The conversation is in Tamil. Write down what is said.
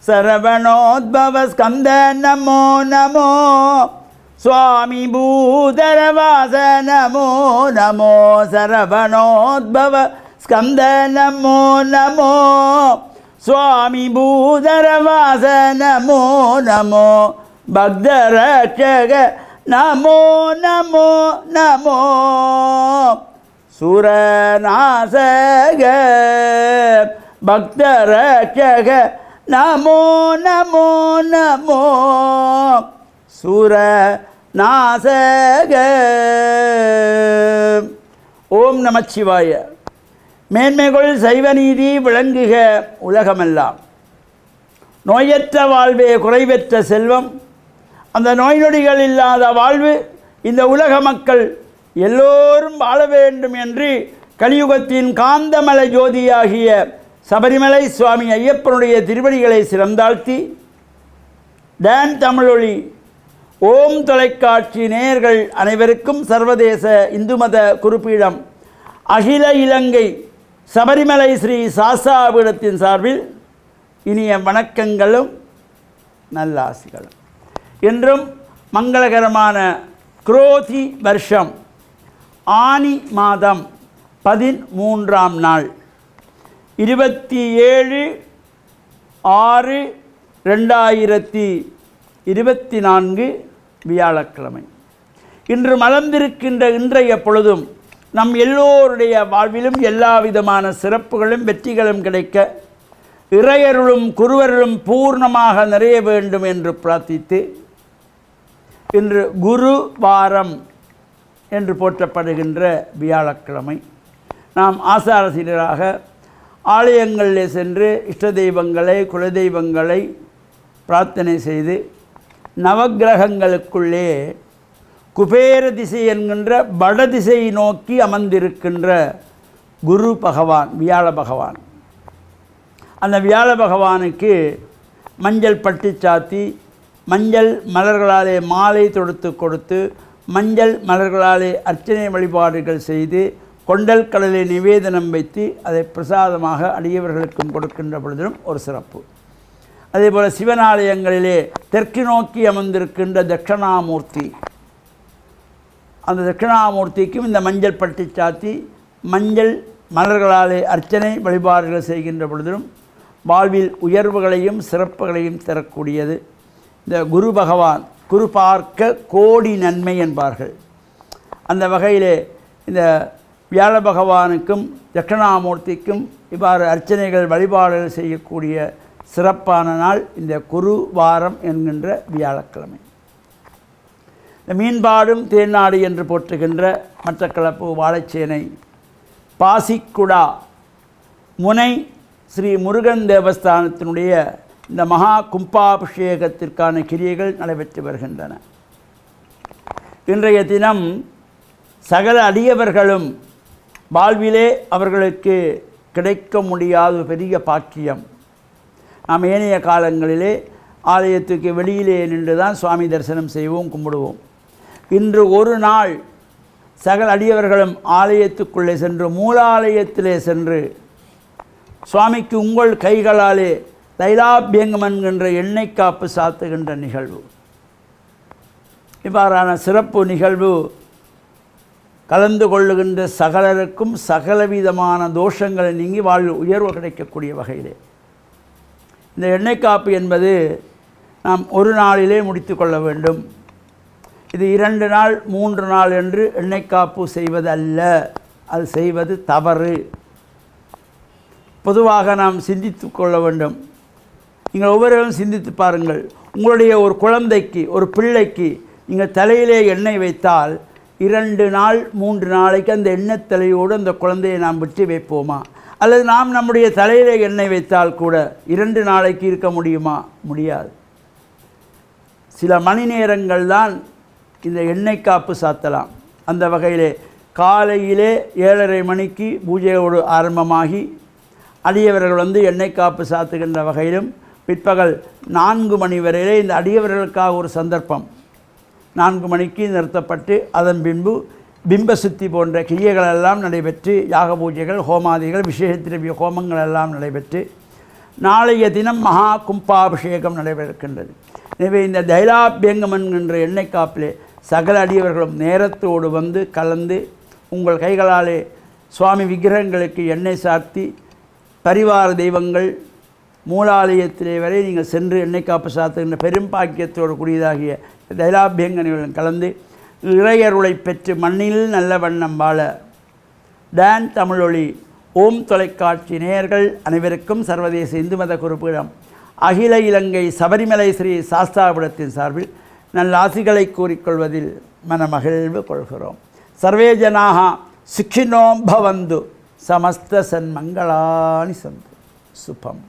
சரவணோத்பவ ஸ்கந்த நமோ நமோ சுவாமி பூதரவாச நமோ நமோ சரவணோத்பவ ஸ்கந்த நமோ நமோ சுவாமி பூதரவாச நமோ நமோ பக்தரட்சக நமோ நமோ நமோ சுரநாசக பக்தரட்சக நமோ நமோ நமோ சுரநாசக. ஓம் நமச்சிவாய. மேன்மைகள் சைவநீதி விளங்குக உலகமெல்லாம். நோயற்ற வாழ்வே குறைவற்ற செல்வம். அந்த நோய் நொடிகள் இல்லாத வாழ்வு இந்த உலக மக்கள் எல்லோரும் வாழ வேண்டும் என்று கலியுகத்தின் காந்தமலை ஜோதியாகிய சபரிமலை சுவாமி ஐயப்பனுடைய திருவடிகளை சிறந்தாழ்த்தி டான் தமிழொலி ஓம் தொலைக்காட்சி நேயர்கள் அனைவருக்கும் சர்வதேச இந்து மத குறிப்பீடம் அகில இலங்கை சபரிமலை ஸ்ரீ சாஸ்தாபீடத்தின் சார்பில் இனிய வணக்கங்களும் நல்லாசிகளும். இன்றும் மங்களகரமான குரோதி வருஷம் ஆனி மாதம் 13ஆம் நாள் 27/6/2024 வியாழக்கிழமை. இன்று மலர்ந்திருக்கின்ற இன்றைய பொழுதும் நம் எல்லோருடைய வாழ்விலும் எல்லா விதமான சிறப்புகளும் வெற்றிகளும் கிடைக்க இறையருளும் குருவருளும் பூர்ணமாக நிறைய வேண்டும் என்று பிரார்த்தித்து இன்று குரு வாரம் என்று போற்றப்படுகின்ற வியாழக்கிழமை நாம் ஆசாரசீலராக ஆலயங்களிலே சென்று இஷ்ட தெய்வங்களை குலதெய்வங்களை பிரார்த்தனை செய்து நவக்கிரகங்களுக்குள்ளே குபேர திசை என்கின்ற வடதிசை நோக்கி அமர்ந்திருக்கின்ற குரு பகவான் வியாழ பகவான், அந்த வியாழ பகவானுக்கு மஞ்சள் பட்டு சாத்தி மஞ்சள் மலர்களாலே மாலை தொடுத்து கொடுத்து மஞ்சள் மலர்களாலே அர்ச்சனை வழிபாடுகள் செய்து கொண்டல் கடலை நிவேதனம் வைத்து அதை பிரசாதமாக அடியவர்களுக்கும் கொடுக்கின்ற பொழுதிலும் ஒரு சிறப்பு. அதேபோல் சிவனாலயங்களிலே தெற்கு நோக்கி அமர்ந்திருக்கின்ற தட்சிணாமூர்த்தி, அந்த தட்சிணாமூர்த்திக்கும் இந்த மஞ்சள் பட்டு சாத்தி மஞ்சள் மலர்களாலே அர்ச்சனை வழிபாடுகள் செய்கின்ற பொழுதிலும் வாழ்வில் உயர்வுகளையும் சிறப்புகளையும் தரக்கூடியது. இந்த குரு பகவான் குரு பார்க்க கோடி நன்மை என்பார்கள். அந்த வகையிலே இந்த வியாழ பகவானுக்கும் தட்சிணாமூர்த்திக்கும் இவ்வாறு அர்ச்சனைகள் வழிபாடுகள் செய்யக்கூடிய சிறப்பான நாள் இந்த குரு வாரம் என்கின்ற வியாழக்கிழமை. இந்த மீன்பாடும் தேனாடு என்று போற்றுகின்ற மட்டக்களப்பு வாழைச்சேனை பாசிக்குடா முனை ஸ்ரீ முருகன் தேவஸ்தானத்தினுடைய இந்த மகா கும்பாபிஷேகத்திற்கான கிரியைகள் நடைபெற்று வருகின்றன. இன்றைய தினம் சகல அடியவர்களும் வாழ்விலே அவர்களுக்கு கிடைக்க முடியாத பெரிய பாக்கியம். நாம் ஏனைய காலங்களிலே ஆலயத்துக்கு வெளியிலே நின்று தான் சுவாமி தரிசனம் செய்வோம், கும்பிடுவோம். இன்று ஒரு நாள் சகல அடியவர்களும் ஆலயத்துக்குள்ளே சென்று மூலாலயத்திலே சென்று சுவாமிக்கு உங்கள் கைகளாலே தைலாபியங்கம் என்கின்ற எண்ணெய் காப்பு சாத்துகின்ற நிகழ்வு, இவ்வாறான சிறப்பு நிகழ்வு கலந்து கொள்ளுகின்ற சகலருக்கும் சகலவிதமான தோஷங்களை நீங்கி வாழ்வில் உயர்வு கிடைக்கக்கூடிய வகையிலே இந்த எண்ணெய் காப்பு என்பது நாம் ஒரு நாளிலே முடித்து கொள்ள வேண்டும். இது 2 நாள் 3 நாள் என்று எண்ணெய் காப்பு செய்வது அல்ல, அது செய்வது தவறு. பொதுவாக நாம் சிந்தித்து கொள்ள வேண்டும். நீங்கள் ஒவ்வொருவரும் சிந்தித்து பாருங்கள். உங்களுடைய ஒரு குழந்தைக்கு ஒரு பிள்ளைக்கு நீங்கள் தலையிலே எண்ணெய் வைத்தால் 2 நாள் 3 நாளைக்கு அந்த எண்ணெய் தலையோடு அந்த குழந்தையை நாம் விட்டு வைப்போமா? அல்லது நாம் நம்முடைய தலையிலே எண்ணெய் வைத்தால் கூட 2 நாளைக்கு இருக்க முடியுமா? முடியாது. சில மணி நேரங்கள் தான் இந்த எண்ணெய் காப்பு சாத்தலாம். அந்த வகையிலே காலையிலே 7:30 மணிக்கு பூஜையோடு ஆரம்பமாகி அடியவர்கள் எண்ணெய் காப்பு சாத்துகின்ற வகையிலும் பிற்பகல் 4 மணி வரையிலே இந்த அடியவர்களுக்காக ஒரு சந்தர்ப்பம் 4 மணிக்கு நிறுத்தப்பட்டு அதன் பின்பு பிம்ப சுத்தி போன்ற கிரியைகளெல்லாம் நடைபெற்று யாக பூஜைகள் ஹோமாதிகள் விசேஷ திரவிய ஹோமங்கள் எல்லாம் நடைபெற்று நாளைய தினம் மகா கும்பாபிஷேகம் நடைபெறுகின்றது. எனவே இந்த தைலாபியங்கம் என்கின்ற எண்ணெய் காப்பிலே சகல அடியவர்களும் நேரத்தோடு வந்து கலந்து உங்கள் கைகளாலே சுவாமி விக்கிரகங்களுக்கு எண்ணெய் சாத்தி பரிவார தெய்வங்கள் மூலாலயத்திலே வரை நீங்கள் சென்று எண்ணெய் காப்பு சாத்துகின்ற பெரும் பாக்கியத்தோடு கூடியதாகிய தைலாபியங்கனிகளுடன் கலந்து இறையருளை பெற்று மண்ணில் நல்ல வண்ணம் வாழ டான் தமிழொலி ஓம் தொலைக்காட்சி நேயர்கள் அனைவருக்கும் சர்வதேச இந்து மத குறிப்பிடம் அகில இலங்கை சபரிமலை ஸ்ரீ சாஸ்தாபுரத்தின் சார்பில் நல்ல ஆசிகளை கூறிக்கொள்வதில் மனமகிழ்வு கொள்கிறோம். சர்வே ஜனாக சுக்கினோ பவந்து சமஸ்த சன்மங்களானி சந்து சுபம்.